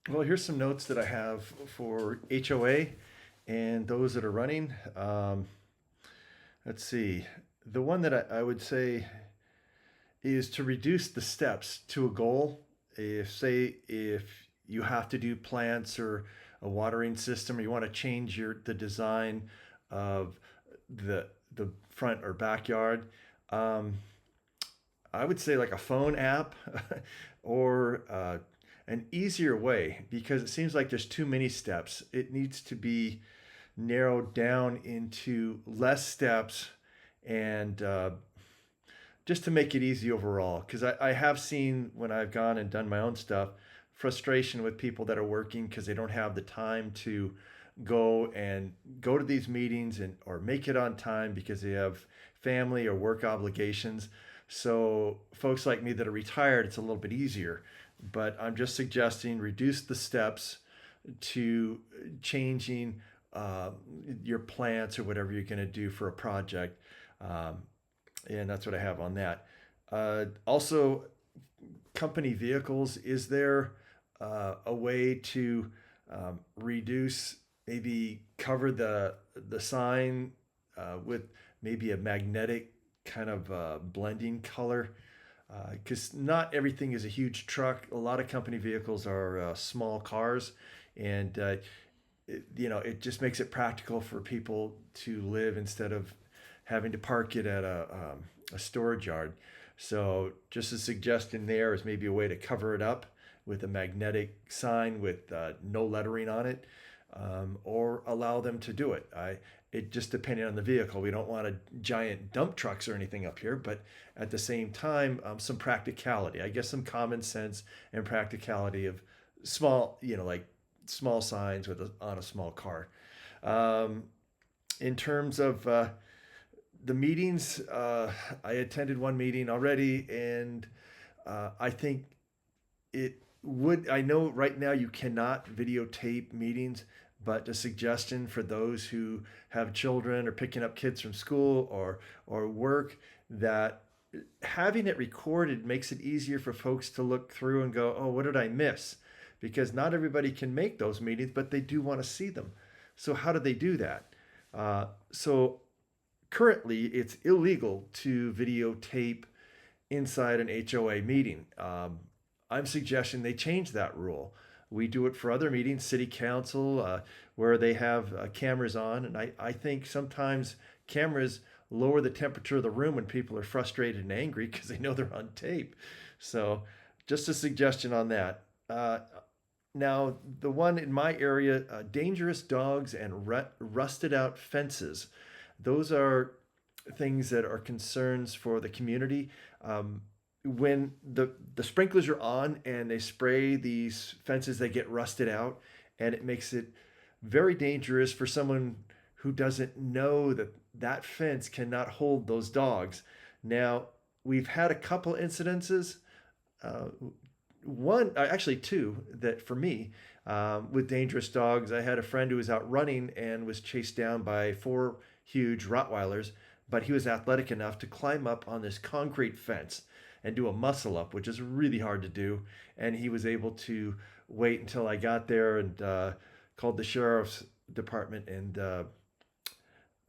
Well, here's some notes that I have for HOA and those that are running. Let's see. The one that I would say is to reduce the steps to a goal. If you have to do plants or a watering system, or you want to change the design of the front or backyard, um, I would say like a phone app or an easier way, because it seems like there's too many steps. It needs to be narrowed down into less steps and just to make it easy overall. Because I have seen when I've gone and done my own stuff, frustration with people that are working because they don't have the time to go to these meetings and or make it on time because they have family or work obligations. So folks like me that are retired, it's a little bit easier. But I'm just suggesting reduce the steps to changing uh, your plants or whatever you're going to do for a project. Um, and that's what I have on that. Also, company vehicles. Is there a way to reduce, maybe cover the sign with maybe a magnetic kind of blending color? Because not everything is a huge truck. A lot of company vehicles are small cars, and it just makes it practical for people to live instead of having to park it at a storage yard. So just a suggestion there is maybe a way to cover it up with a magnetic sign with no lettering on it, or allow them to do it. It just depending on the vehicle. We don't want a giant dump trucks or anything up here, but at the same time, some practicality. I guess some common sense and practicality of small, like small signs on a small car. Um, in terms of the meetings, I attended one meeting already, and I think it would. I know right now you cannot videotape meetings, but a suggestion for those who have children or picking up kids from school or work, that having it recorded makes it easier for folks to look through and go, oh, what did I miss? Because not everybody can make those meetings, but they do want to see them. So how do they do that? So currently, it's illegal to videotape inside an HOA meeting. I'm suggesting they change that rule. We do it for other meetings, city council, where they have cameras on. And I think sometimes cameras lower the temperature of the room when people are frustrated and angry because they know they're on tape. So, just a suggestion on that. Now, the one in my area, dangerous dogs and rusted out fences. Those are things that are concerns for the community. When the sprinklers are on and they spray these fences, they get rusted out, and it makes it very dangerous for someone who doesn't know that that fence cannot hold those dogs. Now, we've had a couple incidences, uh, one, actually two, that for me, with dangerous dogs. I had a friend who was out running and was chased down by four huge Rottweilers, but he was athletic enough to climb up on this concrete fence and do a muscle up, which is really hard to do. And he was able to wait until I got there and called the sheriff's department, and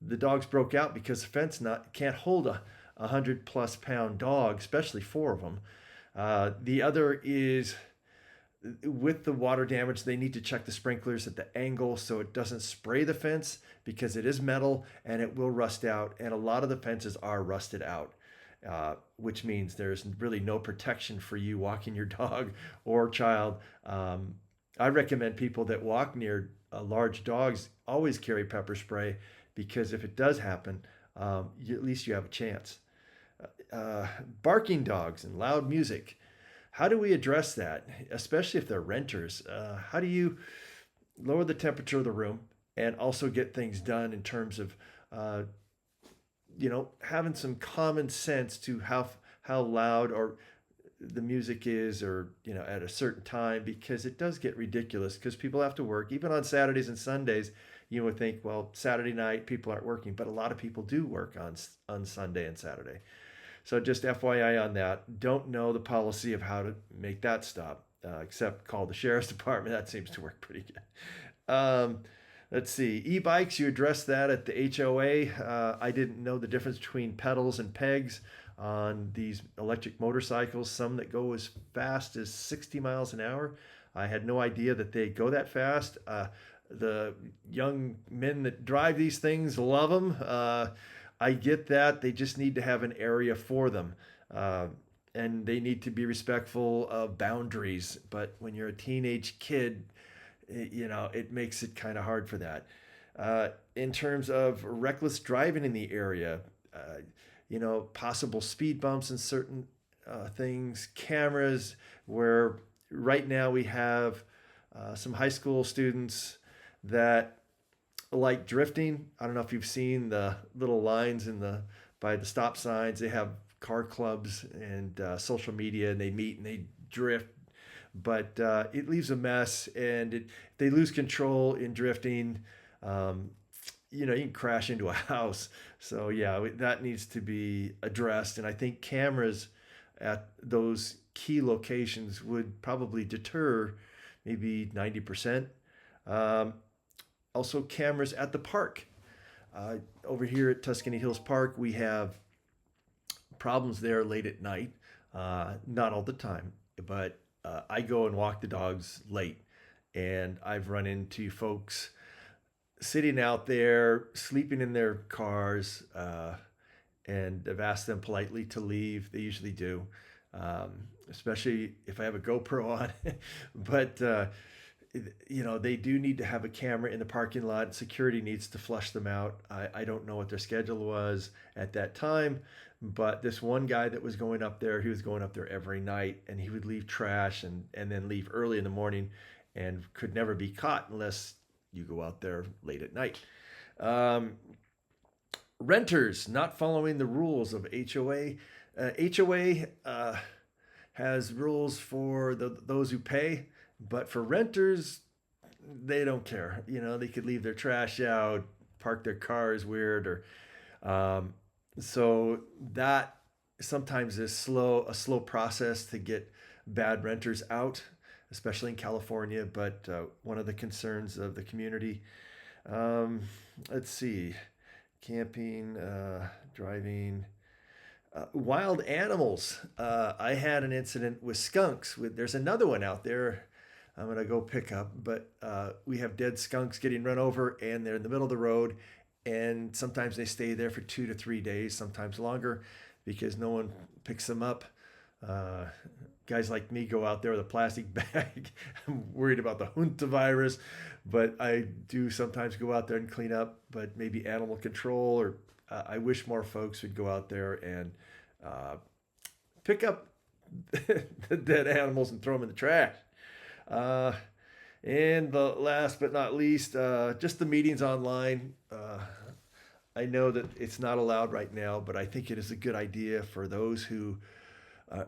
the dogs broke out because the fence not can't hold a 100+ pound dog, especially four of them. The other is with the water damage, they need to check the sprinklers at the angle so it doesn't spray the fence, because it is metal and it will rust out. And a lot of the fences are rusted out, which means there's really no protection for you walking your dog or child. I recommend people that walk near large dogs always carry pepper spray, because if it does happen, at least you have a chance. Uh, Barking dogs and loud music. How do we address that, especially if they're renters? How do you lower the temperature of the room and also get things done in terms of, uh, having some common sense to how loud or the music is, or at a certain time, because it does get ridiculous because people have to work even on Saturdays and Sundays. You would think, well, Saturday night people aren't working, but a lot of people do work on Sunday and Saturday. So just FYI on that. Don't know the policy of how to make that stop. except call the sheriff's department. That seems to work pretty good. Let's see, e-bikes, you addressed that at the HOA. I didn't know the difference between pedals and pegs on these electric motorcycles, some that go as fast as 60 miles an hour. I had no idea that they go that fast. The young men that drive these things love them. I get that. They just need to have an area for them. And they need to be respectful of boundaries. But when you're a teenage kid, it makes it kind of hard for that. In terms of reckless driving in the area, possible speed bumps and certain things, cameras, where right now we have some high school students that like drifting. I don't know if you've seen the little lines by the stop signs. They have car clubs and social media, and they meet and they drift. But it leaves a mess, and they lose control in drifting. You can crash into a house. So yeah, that needs to be addressed. And I think cameras at those key locations would probably deter maybe 90%. Also cameras at the park. Over here at Tuscany Hills Park, we have problems there late at night. Not all the time, but I go and walk the dogs late, and I've run into folks sitting out there, sleeping in their cars, and I've asked them politely to leave. They usually do, especially if I have a GoPro on. But, they do need to have a camera in the parking lot. Security needs to flush them out. I don't know what their schedule was at that time, but this one guy that was going up there, he was going up there every night, and he would leave trash and then leave early in the morning and could never be caught unless you go out there late at night. Renters not following the rules of HOA. HOA has rules for those who pay, but for renters, they don't care. They could leave their trash out, park their cars weird, or so that sometimes is a slow process to get bad renters out, especially in California, but one of the concerns of the community. Let's see, camping, driving, wild animals. I had an incident with skunks. There's another one out there I'm going to go pick up, but we have dead skunks getting run over, and they're in the middle of the road, and sometimes they stay there for 2 to 3 days, sometimes longer, because no one picks them up. Guys like me go out there with a plastic bag. I'm worried about the Junta virus, but I do sometimes go out there and clean up, but maybe animal control, or I wish more folks would go out there and pick up the dead animals and throw them in the trash. And the last but not least, just the meetings online. I know that it's not allowed right now, but I think it is a good idea for those who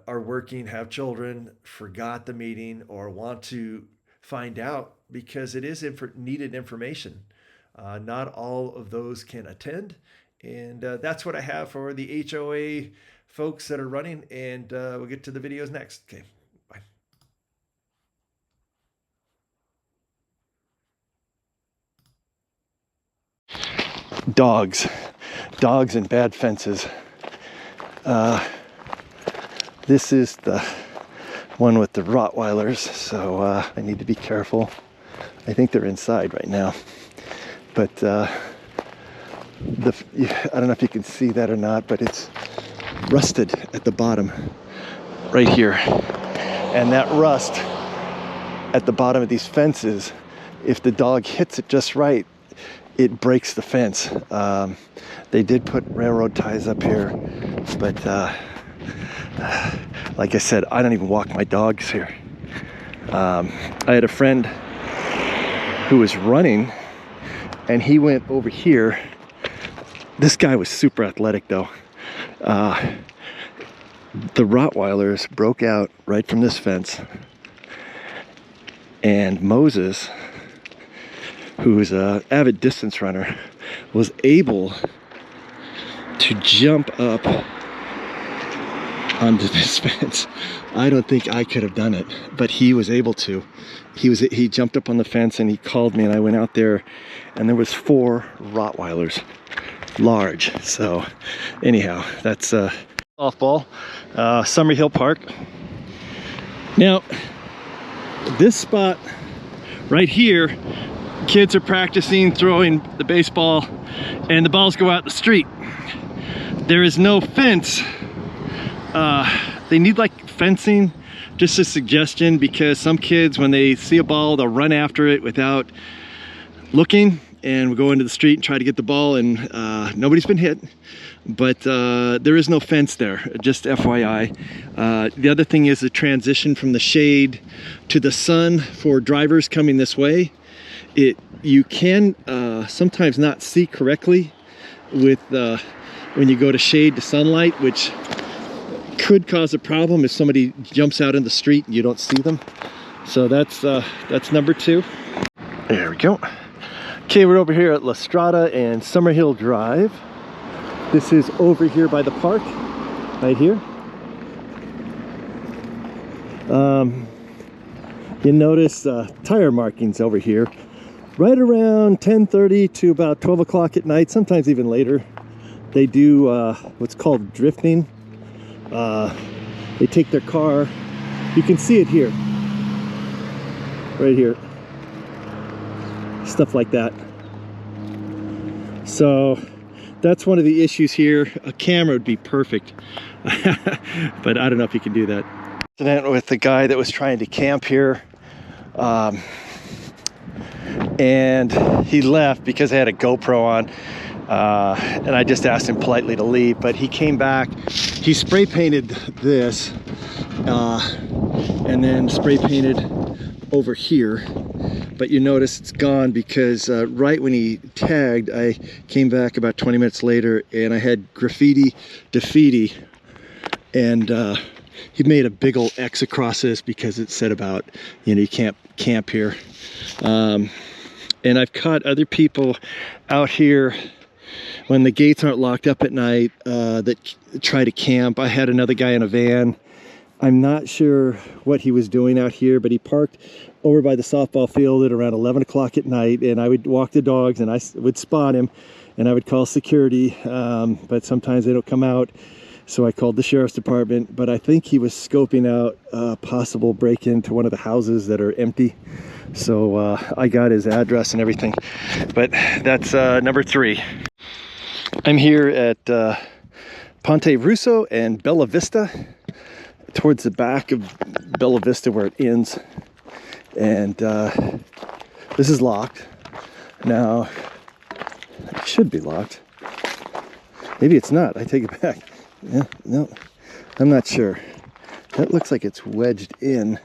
are working, have children, forgot the meeting, or want to find out, because it is needed information. Not all of those can attend. And that's what I have for the HOA folks that are running. And we'll get to the videos next. Okay, bye. Dogs and bad fences. This is the one with the Rottweilers, so I need to be careful. I think they're inside right now, but I don't know if you can see that or not, but it's rusted at the bottom right here, and that rust at the bottom of these fences, if the dog hits it just right, it breaks the fence. They did put railroad ties up here, but like I said, I don't even walk my dogs here. I had a friend who was running, and he went over here. This guy was super athletic though. The Rottweilers broke out right from this fence, and Moses, who is an avid distance runner, was able to jump up onto this fence. I don't think I could have done it, but he was able to. He jumped up on the fence and he called me, and I went out there, and there was 4 Rottweilers, large. So anyhow, that's softball, Summerhill Park. Now, this spot right here, kids are practicing throwing the baseball, and the balls go out the street. There is no fence. They need like fencing, just a suggestion, because some kids, when they see a ball, they'll run after it without looking, and we'll go into the street and try to get the ball, and nobody's been hit, but there is no fence there, just FYI. The other thing is the transition from the shade to the sun for drivers coming this way. You can sometimes not see correctly with when you go to shade to sunlight, which could cause a problem if somebody jumps out in the street and you don't see them. So that's number 2. There we go. Okay, we're over here at La Strada and Summerhill Drive. This is over here by the park, right here. You notice tire markings over here, right around 10:30 to about 12 o'clock at night, sometimes even later. They do what's called drifting. They take their car, you can see it here, right here, stuff like that. So that's one of the issues here. A camera would be perfect, but I don't know if you can do that. Incident with the guy that was trying to camp here, and he left because I had a GoPro on. And I just asked him politely to leave, but he came back. He spray painted this and then spray painted over here, but you notice it's gone because right when he tagged, I came back about 20 minutes later and I had graffiti defeaty, and he made a big old X across this because it said about, you know, you can't camp here. And I've caught other people out here when the gates aren't locked up at night that try to camp. I had another guy in a van. I'm not sure what he was doing out here, but he parked over by the softball field at around 11 o'clock at night, and I would walk the dogs and I would spot him and I would call security, but sometimes they don't come out. So I called the sheriff's department, but I think he was scoping out a possible break-in to one of the houses that are empty. So I got his address and everything, but that's number 3. I'm here at Ponte Russo and Bella Vista, towards the back of Bella Vista where it ends, and this is locked. Now, it should be locked. Maybe it's not, I take it back. Yeah, no, I'm not sure. That looks like it's wedged in.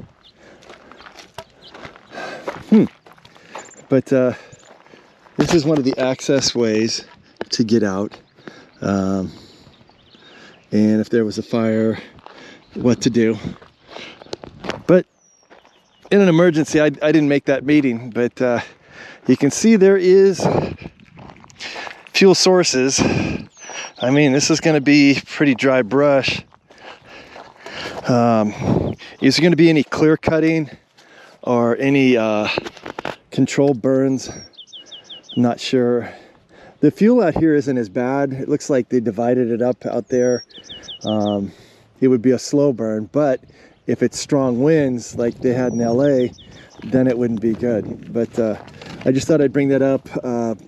But this is one of the access ways to get out, and if there was a fire, what to do. But in an emergency, I didn't make that meeting, but you can see there is fuel sources. I mean, this is going to be pretty dry brush. Is there going to be any clear cutting or any controlled burns? I'm not sure. The fuel out here isn't as bad. It looks like they divided it up out there. It would be a slow burn, but if it's strong winds like they had in LA, then it wouldn't be good. But I just thought I'd bring that up.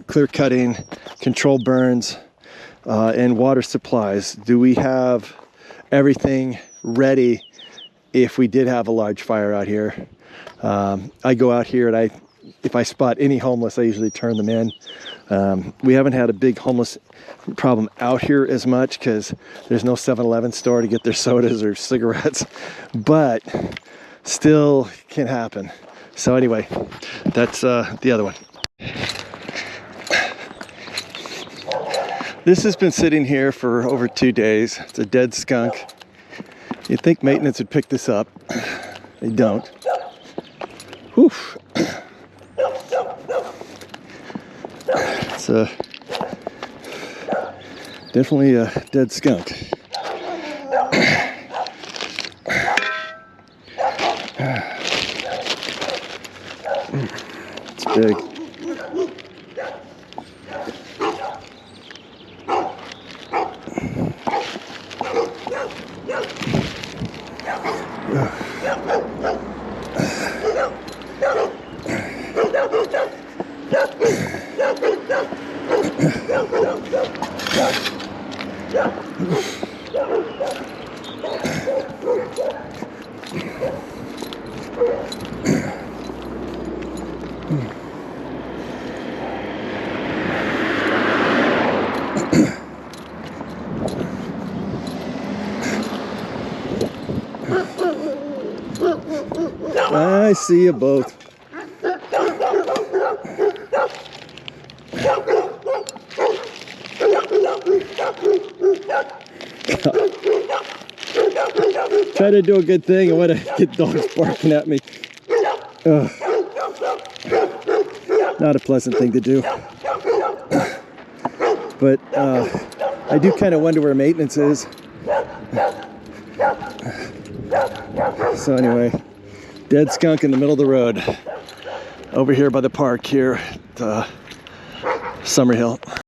Clear cutting, controlled burns, and water supplies. Do we have everything ready if we did have a large fire out here? I go out here and if I spot any homeless, I usually turn them in. We haven't had a big homeless problem out here as much because there's no 7-Eleven store to get their sodas or cigarettes, but still can happen. So anyway, that's the other one. This has been sitting here for over 2 days. It's a dead skunk. You'd think maintenance would pick this up. They don't. Whew. It's definitely a dead skunk. It's big. I see you both. Try to do a good thing and want to get dogs barking at me. Ugh. Not a pleasant thing to do. But I do kind of wonder where maintenance is. So anyway, dead skunk in the middle of the road. Over here by the park here at Summerhill.